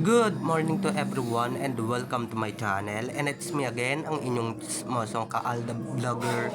Good morning to everyone and welcome to my channel, and it's me again, ang inyong mosong Kaalda Vlogger.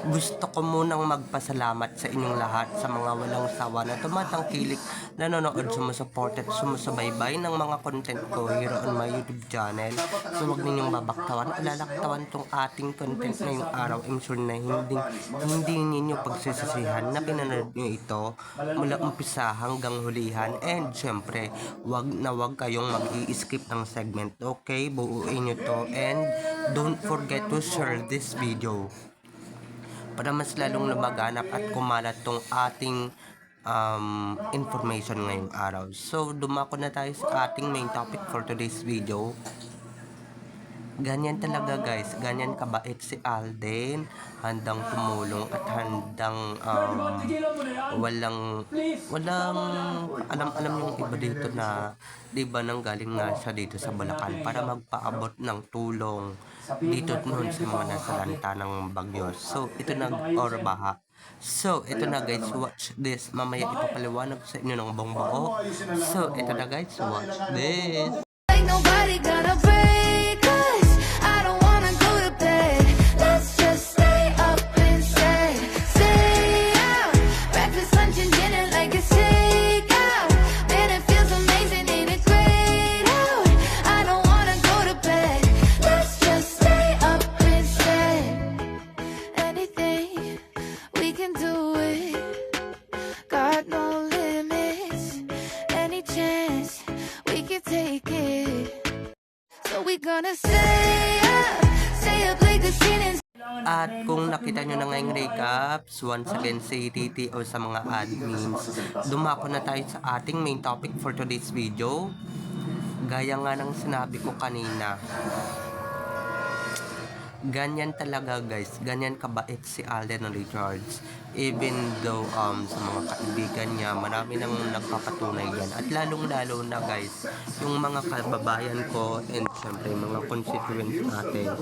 Gusto ko munang magpasalamat sa inyong lahat sa mga walang sawa na tumatangkilik, nanonood, sumusuport at sumusubaybay ng mga content ko here on my YouTube channel. So huwag ninyong babaktawan o lalaktawan tong ating content ngayong araw. I'm sure na hindi ninyo pagsisisihan na pinanood nyo ito mula umpisa hanggang hulihan, and syempre wag kayong mag-i-skip ng segment. Okay, buuin nyo to, and don't forget to share this video para mas lalong lumaganap at kumalat tong ating information ngayong araw. So dumako na tayo sa ating main topic for today's video. Ganyan talaga guys, ganyan kabait si Alden, handang tumulong at handang walang alam yung iba dito na, di ba, nang galing nga siya dito sa Bulacan para magpaabot ng tulong dito noon sa mga nasalanta ng bagyo. So ito na, or baha. So ito na guys, watch this. Mamaya ipapaliwanag sa inyo ng buong buo. So ito na guys, watch this. Like nobody gonna break us. I don't wanna go to bed. Let's just stay up instead. Stay out. Breakfast, lunch, and dinner like a takeout. Man, it feels amazing, ain't it great out? I don't wanna go to bed. Let's just stay up instead. Anything, we can do it. Got no limits. Any chance, we can take it. So we gonna stay up like the ceiling. At kung nakita nyo na ngayong recaps, once again say TTO sa mga admins, dumako na tayo sa ating main topic for today's video. Gaya nga ng sinabi ko kanina, ganyan talaga guys, ganyan kabait si Alden Richards. Even though sa mga kaibigan niya, marami nang nagpapatunay yan. At lalong-lalo na guys, yung mga kababayan ko and syempre mga constituents natin,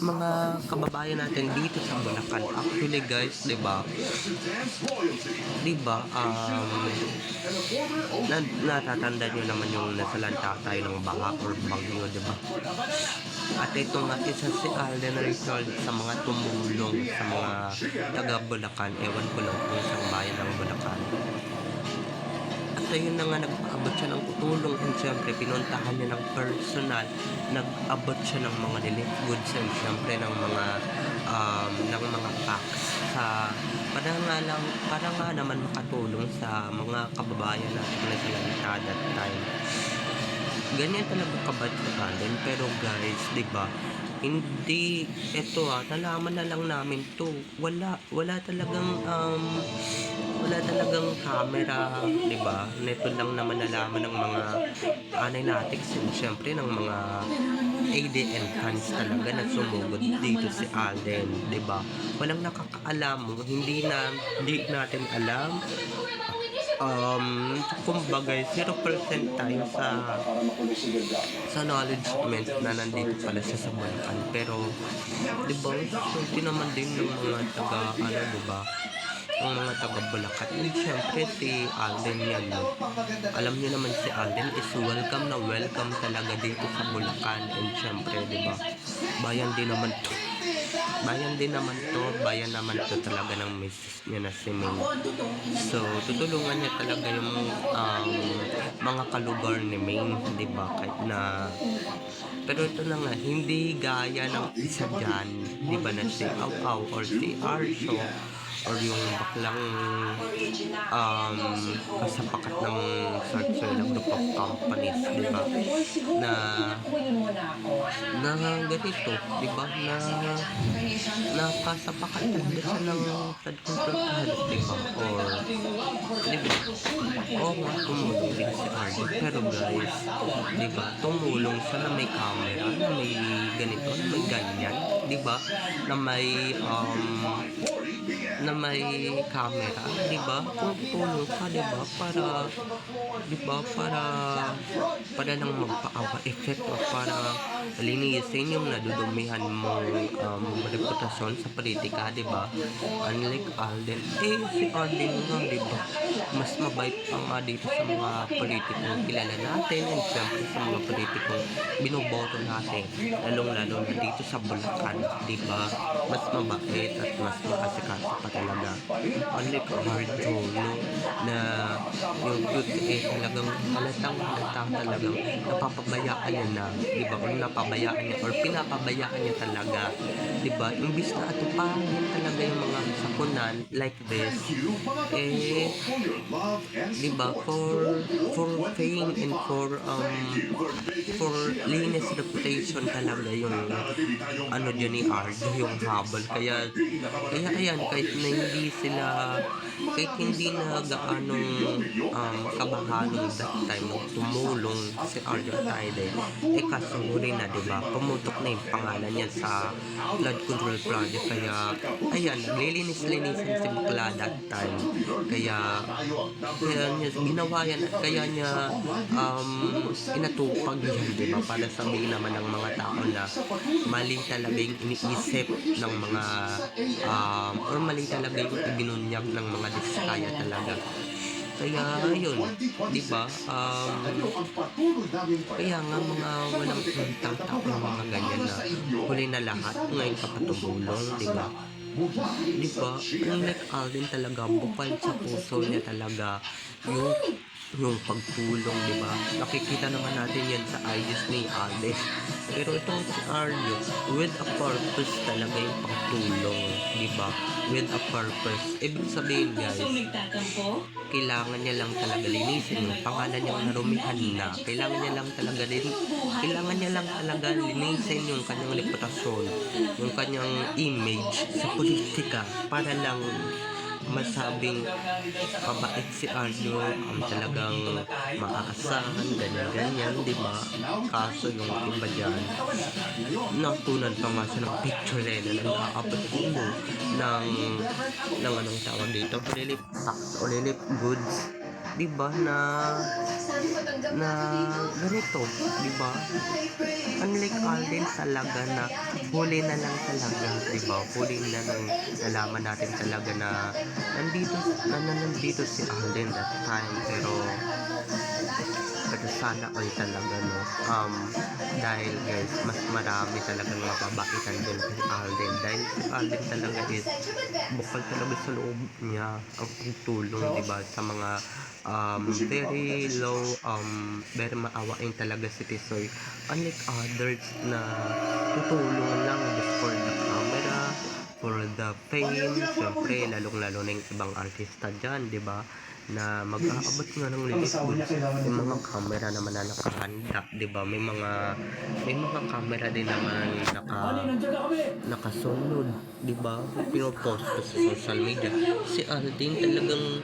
mga kababayan natin dito sa Bulacan. Actually guys, diba, natatanda nyo naman yung nasalanta tayo ng baha or bagyo, diba? At ito nga, isa si Alden Richards sa mga tumulong sa mga taga Bulacan. Ewan ko lang kung isang bayan ng Bulacan. At ayun na nga, nag-abot siya ng tulong, and syempre pinuntahan niya ng personal, nag-abot siya ng mga relief goods and syempre ng mga packs sa para nga naman makatulong sa mga kababayan natin na sila that time. Ganyan talaga kabait sa Alden. Pero guys, diba, hindi, eto nalaman na lang namin to. Wala talagang camera, diba? Neto lang naman nalaman ng mga analytics and syempre ng mga ADN fans talaga na sumugod dito si Alden, diba? Walang nakakaalam, hindi natin alam. Kumbaga 0% tayo sa knowledge na nandito pala siya sa Bulacan. Pero diba, hindi naman din ng mga taga diba, ang mga taga Bulacan. And syempre si Alden yan, no? Alam niyo naman si Alden is welcome talaga dito sa Bulacan. And syempre diba, bayan naman to talaga ng misis niya na si May. So tutulungan niya talaga yung mga kalugar ni May, di ba? Kahit na, pero ito na nga, hindi gaya ng isa dyan, di ba, na si Au or si Arso or yung baklang kasapakat ng search group of companies, di ba, na ganito, di ba, na kasapakat talaga siya ng flood control project, di ba, or di ba, nga tumulong din si Arden. Pero guys, di ba, tumulong siya na may camera, na may ganito, na may ganyan, di ba, na may camera, di ba? Kung tulong ka, di ba, para para lang magpaawa effect o para linisin yung nadudumihan mong reputasyon sa politika, di ba? Unlike Alden, si Alden nga, di ba? Mas mabait pa nga dito sa mga politikong kilala natin and syempre sa mga politikong binoboto natin, lalong-lalo na dito sa Bulacan, di ba? Mas mabait at mas makasikat pa talaga. Unlike Arjo, no, na yung cute talagang halata talagang napapabayaan niya na, di ba? Kung napabayaan niya or pinapabayaan niya talaga, di ba? Imbis na atupahin talaga yung mga sakunan like this, di ba? For fame and for linis reputation talaga yung ano dyan ni Arjo, yung habol. Kaya ayan, kahit hindi na gaanong kabahanong that time nung tumulong si Arjo Atayde, kaso huli na, diba? Pumutok na yung pangalan niya sa flood control project. Kaya ayan, naglilinis-linisin si Bukla that time. Kaya niya ginawa yan at kaya niya inatupag yan, diba? Para sabihin naman ng mga tao na mali talaga yung iniisip ng mga or mali talaga yung ibinunyag ng mga diskaya talaga. Kaya yun, di ba? Kaya nga mga walang puntang tao ng mga ganyan na huli na lahat ngayon kapatubulong, di ba? Di ba? Unlike Alden talaga, bukal sa puso niya talaga yung pagtulong, di ba? Nakikita naman natin yan sa IDs ni Alden. Pero itong si Arjo, with a purpose talaga yung pagtulong, di ba? With a purpose. Ibig sabihin, guys, kailangan niya lang talaga linisin yung pangalan niyang narumihan na. Kailangan niya lang talaga linisin yung kanyang reputasyon, yung kanyang image sa politika para lang masabing mabait si Arjo, talagang maaasahan, ganyan-ganyan, di ba? Kaso yung iba dyan, natunan pa nga siya ng picture na nag-aabot mo ng anong tawag dito, relief tax o relief goods, di ba? Na ganito, di ba? Unlike Alden talaga na huli na lang talaga, di ba? Huli na lang nalaman natin talaga na nandito si Alden that time, pero sana all talaga, no? Dahil guys, mas marami talagang mababaitan din kay Alden, dahil si Alden talaga is bukal talaga sa loob niya ang pagtulong, diba, sa mga very low, very maawain talaga si Tisoy. Unlike others na tutulong lang just for the camera, for the fame, syempre lalong-lalo na yung ibang artista dyan, diba, na mag-aabot nga ng relief goods. May mga camera naman na nakahanda, diba? May mga camera din naman nakasunod, diba? Pinopost ko sa social media. Si Alden talagang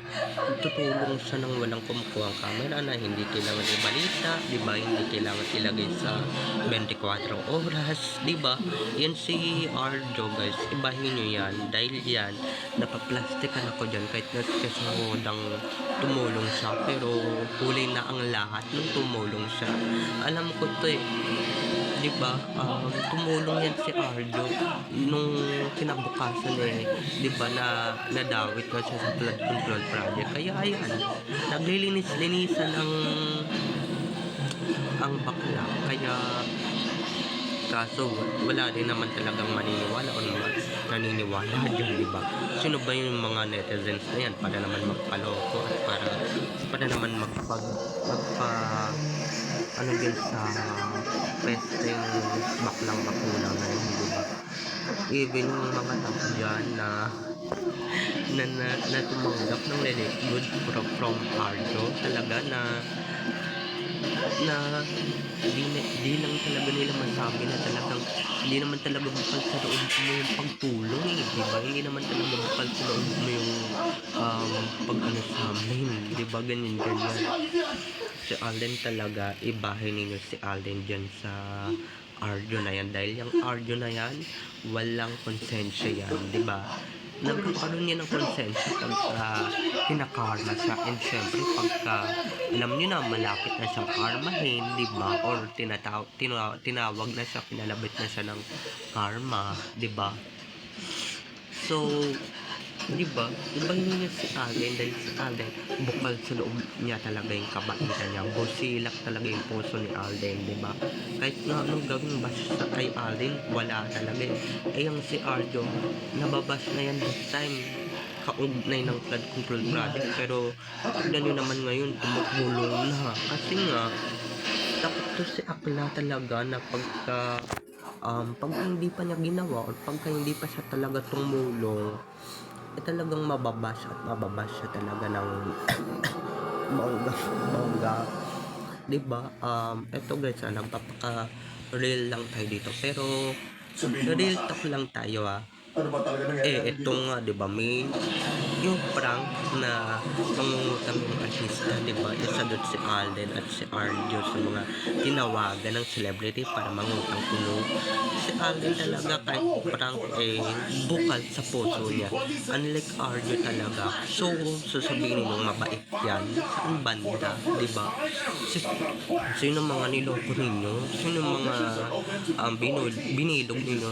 tutulong siya ng walang kumukuha ang camera na hindi kailangan ibalita, diba? Hindi kailangan ilagay sa 24 oras, diba? Yan si Arjo, guys. Ibahin nyo yan. Dahil yan, napaplastikan ako dyan kahit naskasudang tumulong siya, pero huli na ang lahat nung tumulong siya. Alam ko to diba? Tumulong yan si Arjo nung kinabukasan diba, na nadawit na siya sa flood control project. Kaya ayan, naglilinis-linisan ang bakla. Kaya kaso wala din naman talagang maniniwala o naniniwala dyan, diba? Sino ba yung mga netizens na yan para naman magpaloko at para naman ano din sa pwesteng baklang bakuna na yun, diba? Even yung mga tao dyan na tumanggap ng relief good from Arjo, talaga na di lang talaga nila masabi na talagang hindi naman talaga bukal sa loob mo yung pagtulong, diba? Hindi naman talaga bukal sa loob mo yung pag-ano sa amin, diba? Ganyan. Si Alden talaga, ibahin ninyo si Alden dyan sa Arjo na yan, dahil yung Arjo na yan walang konsensya yan, diba? nagkakaroon niya ng konsensya pagka kinakarma siya. And syempre, pagka alam niyo na malapit na siyang karmahin, di ba? Or tinawag na siya, pinalabit na siya ng karma, di ba? So, di ba? Ibahin niya si Alden dahil si Alden bukal sa loob niya talaga yung kabaitan niya. Busilak talaga yung puso ni Alden, di ba? Kahit nga anong gawin bash sa kay Alden, wala talaga eh. Eh yung si Arjo, nababash na yan this time. Kaugnay ng flood control project. Pero, tignan nyo naman ngayon, tumutulong na. Kasi nga, takot to si Akla talaga na pagka hindi pa niya ginawa or pagka hindi pa siya talaga tumulong, eh talagang mababash siya talaga ng bongga. Diba? Eto guys, nagpapaka real lang tayo dito. Pero, real talk lang tayo Ano ba talaga nangyayari? ito nga, di ba, may yung prank na mangungutang yung artista, di ba, isa doon si Alden at si Arjo sa mga tinawagan ng celebrity para mangutang tulong. Si Alden talaga kahit prank bukal sa puso niya. Unlike Arjo talaga. So, sasabihin mo mabait yan. Saan banda, di ba? Sino mga niloko ninyo? Sino mga binilog ninyo?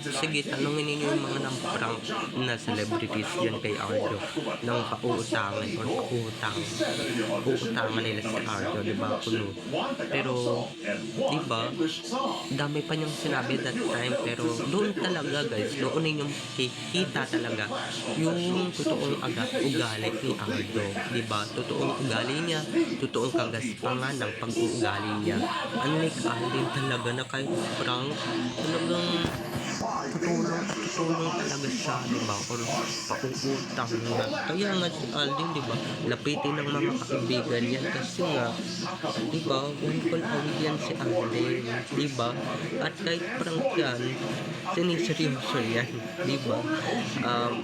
Sige, tanongin ninyo yung mga prank na celebrities yan kay Arjo ng pauutangan or pauutangan nila si Arjo, di ba? Kuno. Pero, di ba, dami pa niyang sinabi that time, pero doon talaga guys, doon ninyong kikita talaga yung totoong ugali ni Arjo, di ba? Totoong ugali niya, totoong kagaspangan ng pag-uugali niya. Unlike Alden talaga na kahit prank, talagang tutulong talaga siya, di ba? Or pauutang niya. Kaya nga si Alden, di ba? Lapitin ng mga kaibigan yan kasi nga, di ba? One call away yan si Alden, di ba? At kahit prank yan, siniseryoso yan, di ba?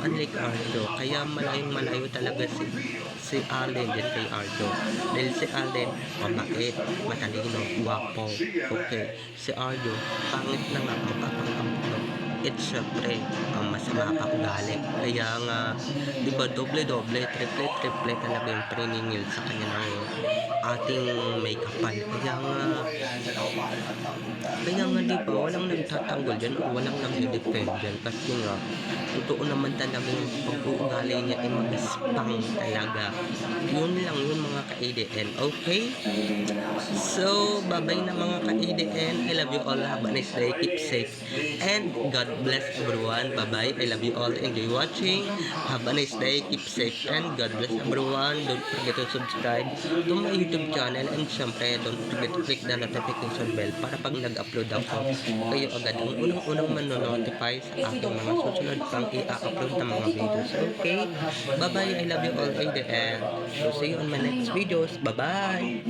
Unlike Arjo, kaya malayo talaga si Alden din kay Arjo. Dahil si Alden, mabait, matalino, guwapo, okay. Si Arjo, pangit na nga, mapapangkampo. At syempre, masama pa ugali. Kaya nga, di ba, doble-doble, triple talaga yung priningil sa kanya ng ating may kapal. Kaya nga, di ba, walang nagtatanggol dyan o walang nag-defend dyan. Kasi nga, totoo naman talaga yung pag-uugali niya ay magaspang talaga. Yun lang yun mga ka-ADN. Okay? So, bye-bye na mga ka-ADN. I love you all. Have a nice day. Keep safe. And God bless everyone. Bye-bye. I love you all. Enjoy watching. Have a nice day. Keep safe. And God bless everyone. Don't forget to subscribe to my YouTube channel. And syempre, don't forget to click the notification bell para pag nag-upload ako, kayo agad ang unang-unang manonotify sa aking mga susunod pang i-upload na mga videos. Okay? Bye-bye. I love you all. So see you on my next videos. Bye-bye.